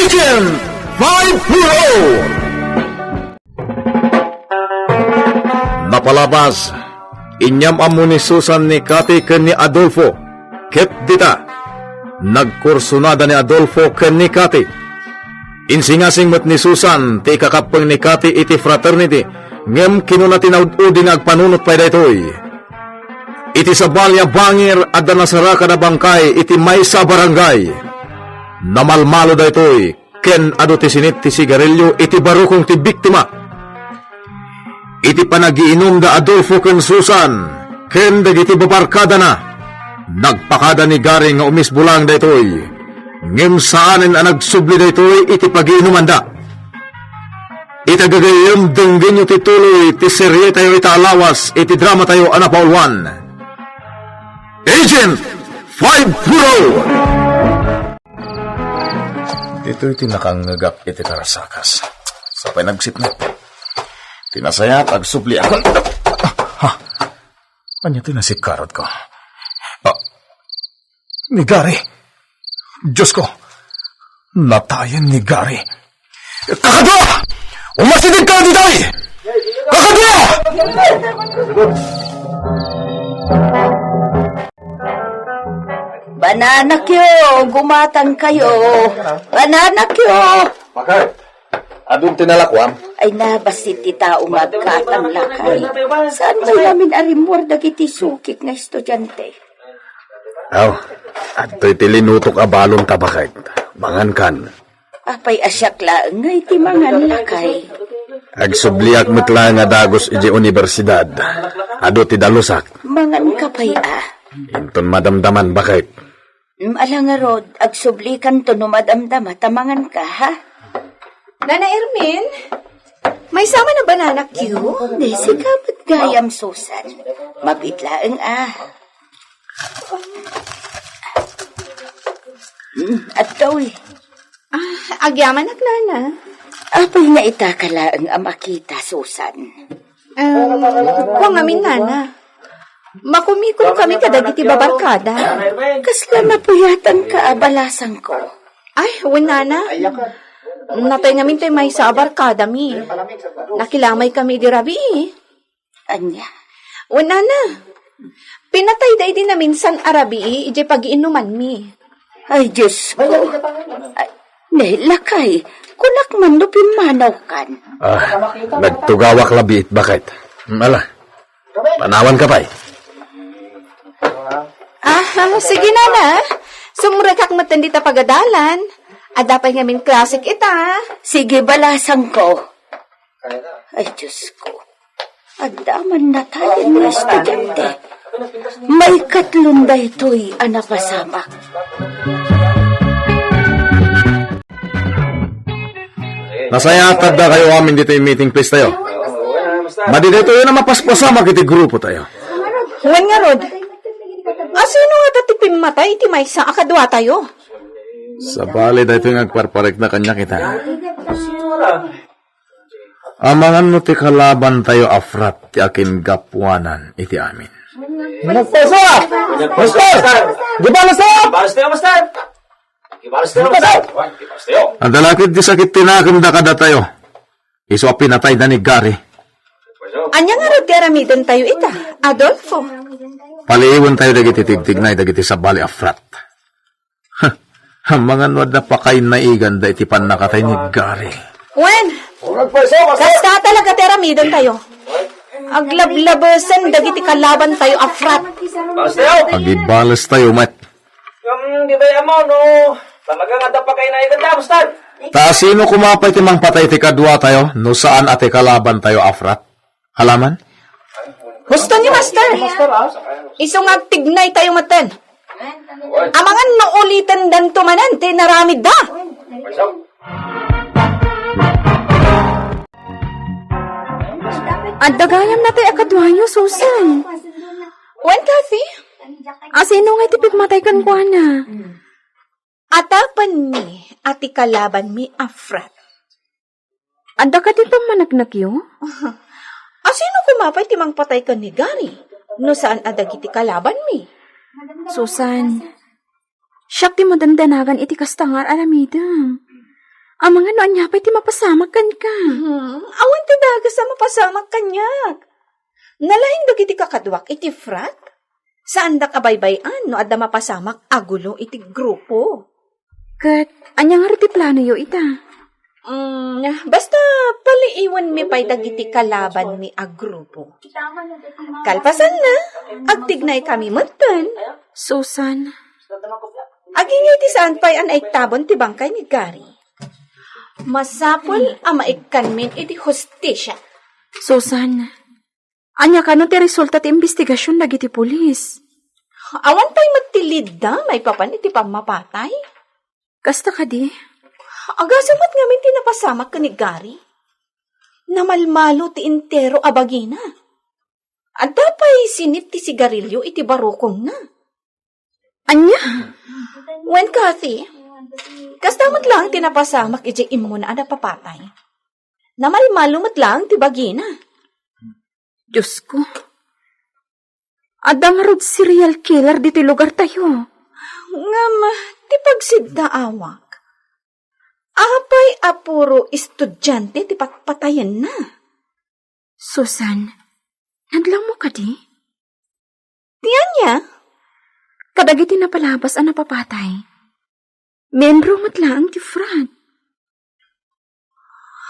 Agent 5 Napalabas inyam amo ni Susan ni Cathy ken ni Adolfo ket dita nagkursunada ni Adolfo ken ni Cathy. Insingasing met ni Susan ti kakapeng ni Cathy iti fraternity ngem kinuna tinawd-udi nga agpanunot pay daytoy. Iti sa balya bangir adda nasara kada bangkay iti maysa barangay. Namalmalo daytoy ken adu ti sinit ti sigarilyo iti barukong ti biktima. Iti panagiinom da Adolfo ken Susan ken dagiti babarkada na. Nagpakada ni Gary nga umisbulang daytoy. Ngem saanen ang nagsubli daytoy iti pagiinuman da. Itagagayam denggin iti tuloy ti serye tayo itaalawas iti drama tayo anapaulwan. Agent 5 Ito'y tinakangagap iti karasakas. Sapay nagsit na. Tinasayat agsubli ako. Anya tinasikarot ko. Ni Gary. Diyos ko. Natayan ni Gary. Kakadwa! Umasidig ka dito! Kakadwa! Bananakyo, gumatang kayo. Bananakyo. Bakit? Adun tinalakwam? Ay nabasit ti tao magkatang lakay. Saan ba namin arimor dagiti sukik nga estudyante? Ato'y tilinutok abalon tabakit. Mangan kan. Apay asyak laeng nga iti mangan lakay. Agsubliak metla nga dagos iji universidad. Ado ti dalusak. Mangan kapay Inton madamdaman bakit? Ala nga rod, agsublikan to no madamdama, tamangan ka, ha? Nana Ermin, may sama na banana Q? Hindi, sikapat gayam Susan. Mabitlaeng At dawi. Agyaman ak nana. Apay na itakalaeng makita, Susan. Kung amin nana. Makumikon kami kadagiti babarkada. Kasla napuyatan ka abalasang ko. Ay, nana. Natay ngamin tayo may sa barkada mi. Nakilamay kami di rabi. Anya? Nana. Pinatay day din na minsan arabi, ije pag-iinuman mi. Ay, Diyos ko. Ay, lakay. Kunak man no pimanaw kan. Nagtugawak labit, bakit? Ala, panawan ka pa'y. Sige nana. Sumuragak matandi ta pagadalan. Adapay ngamin klasik ita. Sige, balasang ko. Ay, Diyos ko. Adaman na tayo ng estudyante. May katlunda ito'y anapasamak. Nasayatad na kayo amin dito yung meeting place tayo. Madi dito yun na mapaspasama kiti grupo tayo. Huwan nga rod. Sino nga tatipim matay iti may sa akadwa tayo? Sa bali dito yung nagparparek na kanya kita. Amangan mo ti kalaban tayo afrat ti akin gapwanan iti amin. Nagpasa! Master! Di ba, Master? Balas tayo, Master! Balas tayo, Master! Balas tayo! Ang dalakit di sakit tinakam da kada tayo. Iso pinatay na ni Gary. Anya nga rod garamidon tayo ita, Adolfo. Paliiwan tayo dagiti tigtignay dagiti sa bali afrat. Mga nwad na pakain na igan da iti pan nakatay ni Gary. Wen, kasta talaga teramidon tayo. Aglablabasan dagiti kalaban tayo afrat. Balas tayo! Agibalas tayo, Mat. Yung di ba yung mo, no? Talagang ada pa kayo na ikan na, Master! Ta sino kumapay ti mang patay ti kadwa tayo, no saan ate kalaban tayo afrat? Halaman? Gusto niyo, Master? Isong agtignay tayo matan. Amangan no ulitan dan tumanan, tinaramid da. Ang dagayam na tayo akadwanyo, Susan. Wen, Kathy? Sino nga tipik matay kan kwa na? Atapan mi, ati kalaban mi afrat. Anda ka di pa managnak yo? Sino kumapay timang patay ka ni Gary? No saan adagiti kalaban mi? Susan, siyak di mo dandanagan iti kastangar alamidam. Ang mga noon niya pa iti mapasamakan ka. Awan ti daga sa mapasamak kanyak. Nalaing dagiti kakadwak iti frat. Saan da kabaybayan no adda mapasamak agulo iti grupo. Kat, anya nga iti plano yo ita. Basta paliiwan mi pa'y dagiti kalaban mi agrupo. Kalpasan na, agtignay kami mutan. Susan, Agingay ti saan pa'y an tabon ti bangkay ni Gary. Masapol ang maikkan min iti hostisya. Susan, anya ka no ti resulta ti investigasyon dagiti pulis. Awan pa'y magtilid da, may papan iti pamapatay. Kasta ka di? Agasamat ngamin tinapasamak ka ni Gary. Namalmalo ti intero abagina. At dapay sinip ti sigarilyo iti barukong na. Anya? When Kathy, kastamat lang tinapasamak iti imo na napapatay. Namalmalo mat lang ti bagina. Diyos ko. Adang rod serial killer dito lugar tayo. Ngam, ti pagsidda awak. Apay apuro estudyante ti patpatayan na. Susan, nadlang mo ka di? Tiyan niya, Kadagiti na palabas ang napapatay. Membro mat lang ti frat.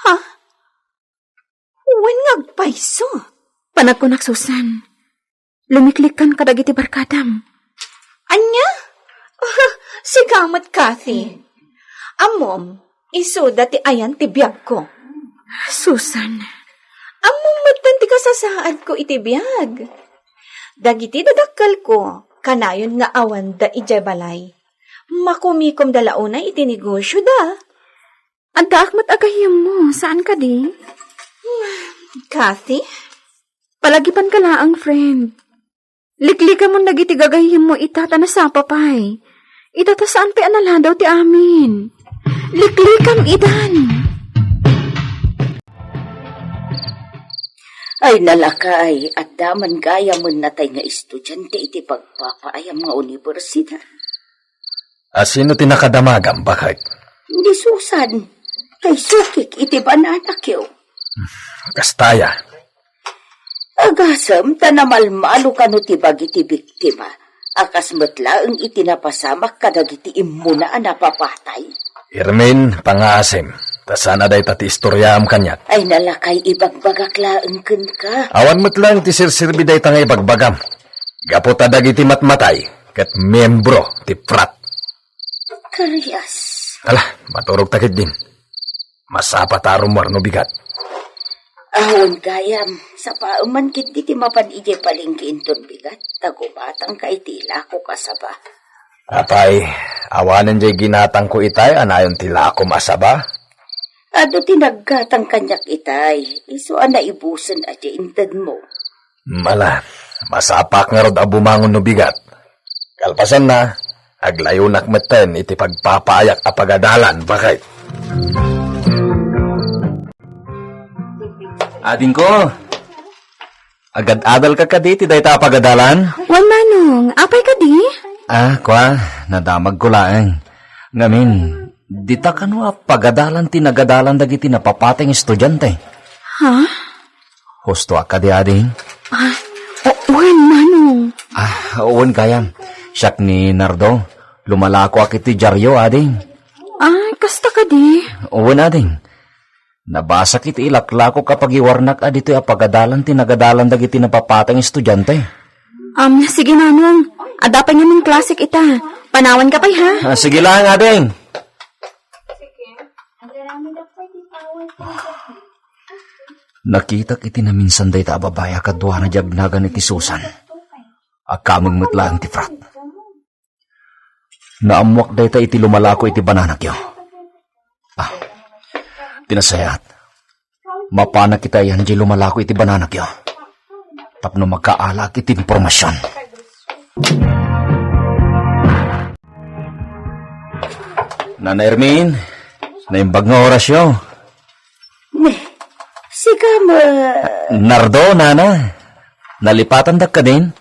ha? Wen ngagpayso. Panagkunak Susan. Lumiklikan kadagiti barkadam. Anya? Si Kamat Kathy. Amom, iso dati ayan ti biyag ko. Susan, Amom matan ti kasasaad ko iti biyag. Dagiti dadakkel ko, kanayon nga awan da ijay balay. Makumikom dalaunay iti negosyo da. anta akmat agayam mo. Saan ka di? Kathy? Palagipan ka laang, friend. Liklika mo nagiti gagayam mo itata na sa papay. Itata saan pa analadaw ti amin. Liklikam idan. Ay nalakay at daman gaya mo natay nga estudyante iti pagpapaayam nga universidad. Sino tinakadamagam, bakit? Hindi Susan, kay sukik iti bananak yo. Kastaya. Agasam tanamalmalo kano ti bagiti biktima. Akas matlaang itinapasamak kadagiti imuna na napapatay. Irmin, pangaasim. Tasana day tati istoryam kanyat. Ay nalakay ibagbagak laeng ken ka. Awan mo't lang ti sirsirbi day tangay bagbagam. Gaputa dagiti matmatay. Kat membro ti frat. Karyas. Alah, maturog takit din. Masapatarong warno bigat. Ahon gayam, sa pauman kit ti mapanigay palingkiin ton bigat. Tagubatang ka itila ko kasaba. Apay, awanan jay ginatang ko itay, anayon tila ako masaba. Ado tinaggatang kanyak itay. Iso na ibusan at intad mo. Mala, masapak nga rod abumangon no bigat. Kalpasan na, aglayo nakmeten iti pagpapayak a pagadalan, bakit? Ading ko, agad-adal ka diti day ta pagadalan? Wan manong, apay ka di? Kwa, nadamag ko laeng. Ngamin, dita kano pagadalan tinagadalan dagiti napapateng estudyante. Ha? Husto ka di ading? Wan manong. Uwan kayam. Siyak ni Nardo, lumalako akiti dyaryo ading. Kasta ka di? Uwan ading. Nabasa kiti ilaklako kapag iwarnak dito pagadalan tinagadalan dagiti napapateng estudyante. Sige nanong. Adapay nga ng klasik ita. Panawan ka pa'y ha? Sige lang ading. Nakita kiti na minsan day ta babaya kadwa na jagnagan iti Susan. Akamang mutlaan ti frat. Naamwak day ta iti lumalako iti bananak yo. Tinasayat. Mapana kita yan di lumalako iti bananak yo. Tapno magkaalak iti impormasyon. Nana Ermin, naimbag nga oras yo. Sika ma... Nardo, nana. Nalipatan dak ka din.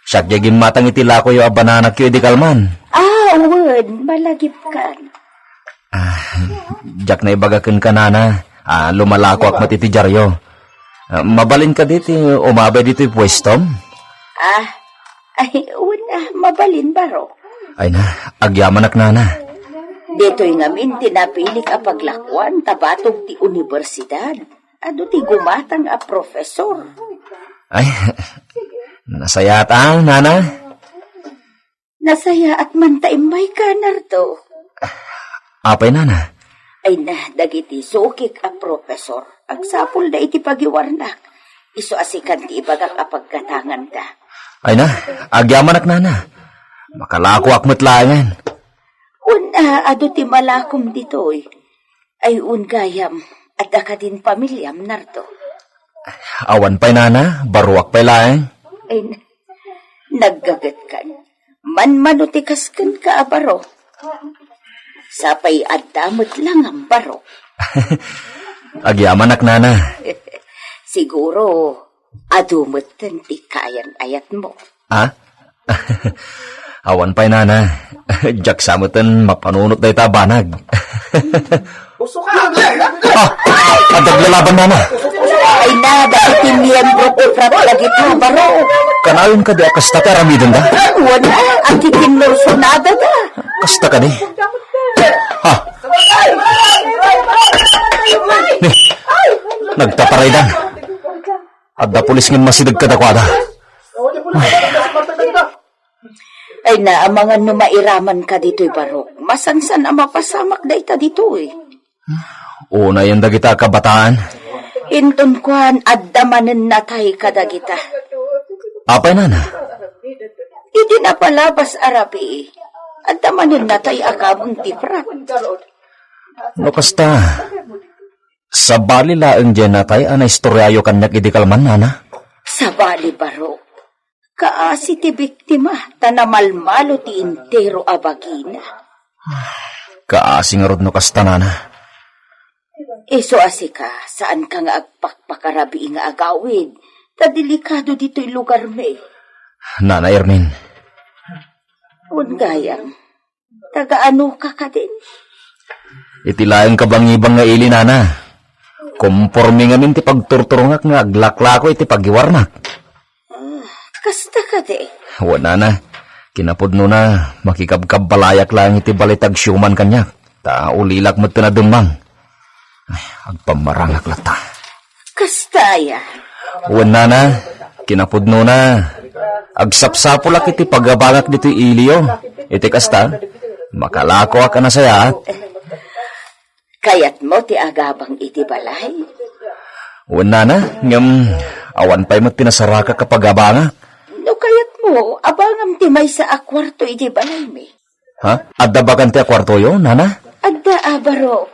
Siyak jagin matang itilako yo abananak yo di kalman. Uwan, malagip ka. jak na ibagakan ka nana. Lumalako ak matiti Jaryo. Mabalin ka dito, umabay dito yung pwestom? Ay, una, mabalin baro. Ay na, agyaman ak nana. Dito'y ngamin tinapili ka paglakwan tabatog ti universidad. Ado ti gumatang a profesor. Ay, nasaya ta, nana? Nasaya at mantaimbay ka, Nardo. Apay nana? Ay na, dagiti sukik a profesor. Agsapol da iti pagiwarnak. Iso asikan ti ibagak a pagkatangan da. Ay na, agyaman ak nana. Makalako ak matlangan. Una, ado ti malakom dito'y. Ay gayam at ka din pamilyam, Nardo. Awan pa'y nana, baruak pa'y laeng. Ay, naggagat kan. Manutikas kan ka, baro. Sapay at damot lang ang baro. Agyaman ak nana. Siguro, adumot ti kayan ayat mo. Ha? Awan pa'y nana. Jak samutan mapanunot na itabanag. Adag lalaban nana. Ay na, dahil ti miyembro ko prato lagi pa, baro. Kanayon ka di akasta ka ramidan da? Wala, ang kikinursunada da. Kasta ka di? Ha? Ni, nagtaparaydan. Adda pulis ngin masidag ka dakwada. Ay na, ang mga numairaman ka dito'y baro. Masansan ang mapasamak da ita dito'y. Una yan dagita kabataan. Inton kuhan, addamanen natay kadagita. Apay nana? Hindi na palabas arabi. Addamanen natay akabang tiprat. No kasta. Sa bali laeng dyan natay, ana istoryayo kanyak idikalman nana? Sa bali baro. Kaasi ti biktima, tanamalmalo ti intero abagina. Kaasing rod no kasta nana. Iso asika, saan ka nga agpakpakarabi nga agawid? Ta delikado dito'y lugar me. Nana Ermin. Gayang, taga-ano ka ka din? Itilaeng kabang-ibang nga ili nana. Kumpormi nga min ti pagturturungak nga aglaklako iti pagiwarnak. Kasta ka di? Wala na. Kinapudno na makikabkab balayak lang iti balitag syuman kanyak. Ta ulilak mo tinadumang. Ay, agpamarangak lata. Kastaya. Wala na. Kinapudno na. Agsapsapulak iti pagabangak dito iliyo. Iti kasta. Makalako ka na sayat. Kayat mo ti agabang iti balay? Wala na. Ngam awan pa'y magtinasaraka kapag abangak. No kayat mo, abangam ti may sa akwarto iti balay me. Ha? Adda bagan ti akwarto yo, nana? Adda abaro.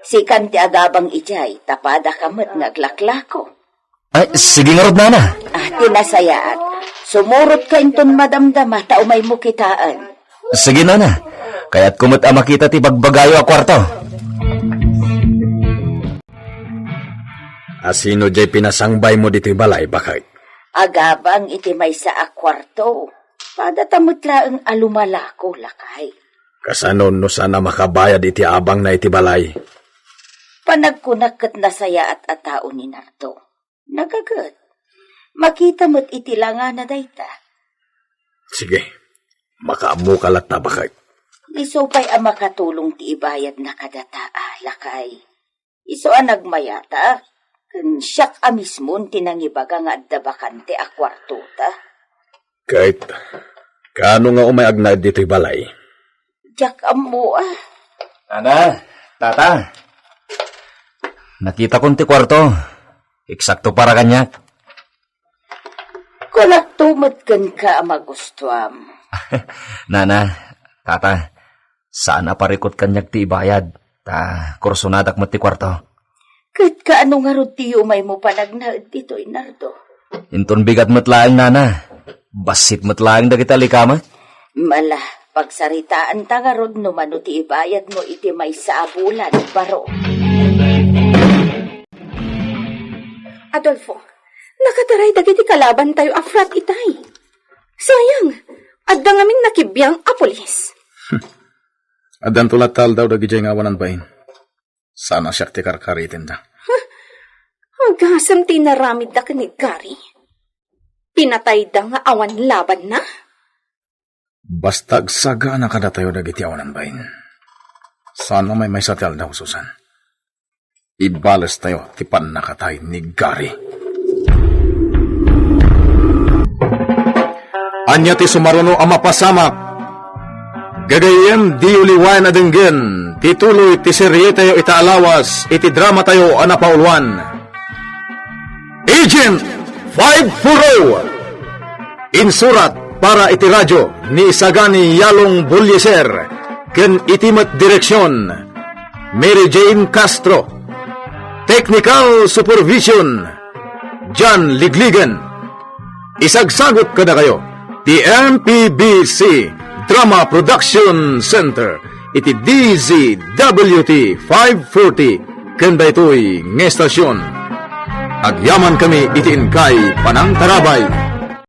Sikan ti agabang ijay, tapada kamot ngaglaklako. Ay, sige nga rod, nana. Tinasayaat. Sumurot ka inton madamdama, taumay mo kitaan. Sige, nana. Kaya't kumot makita ti bagbagayo akwarto. Asino jay pinasangbay mo dito'y balay, bakit? Agabang iti may sa akwarto. Padatamot laang alumalako lakay. Kasanon no sana makabayad iti abang na iti balay. Panagkunakat na saya at atao ni Nardo. Nagagat. Makita mo't itilanga na dayta. Sige, makaamu ka lat na bakit? Iso pa'y ang makatulong ti ibayad na kadata, lakay. Iso ang nagmayata. Siyak a mismo tinangibaga nga adda bakante a kwarto ta. Kahit, kaano nga umayag na dito'y balay? Diyak mo Nana, tata. Nakita kong ti kwarto. Eksakto para kanyak. Kulak tumagkan ka magustuam. Nana, tata. Saan aparikot kanyak ti ibayad? Ta, kursunadak mo ti kwarto. Kahit kaano nga ron tiyo may mo panagnaad dito'y Nardo. Inton bigat mo't laang, nana. Basit mo't laang dagita likama. Mala, pagsaritaan ta nga ron no mano ti ibayad mo iti may sa abulan, baro. Adolfo, nakataray dagiti kalaban tayo afrat itay. Sayang, adda ngamin nakibiyang a pulis. Adan tulatal daw dagi jay nga awanan bahin. Sana siya ti karkaritin ta. Agasam tinaramid da kanigari. Pinatay da nga awan laban na. Basta agsaga na kada tayo dagiti awanan bayin. Sana may satel daw, Susan. Ibalas tayo ti nakatay ni Gary. Anya ti sumaruno ang mapasamak. Gagayem di uliwan na denggen. Tituloy ti serye tayo itaalawas. Iti drama tayo anapaulwan. Agent 540 insurat para iti radyo ni Isagani Yalong Bulyeser ken itimat direksyon Mary Jane Castro. Technical supervision John Ligligan. Isagsagot kada kayo the MPBC Drama Production Center iti DZWT 540 ken daytoy nga estasyon. Agyaman kami itiin kay Panang Tarabay.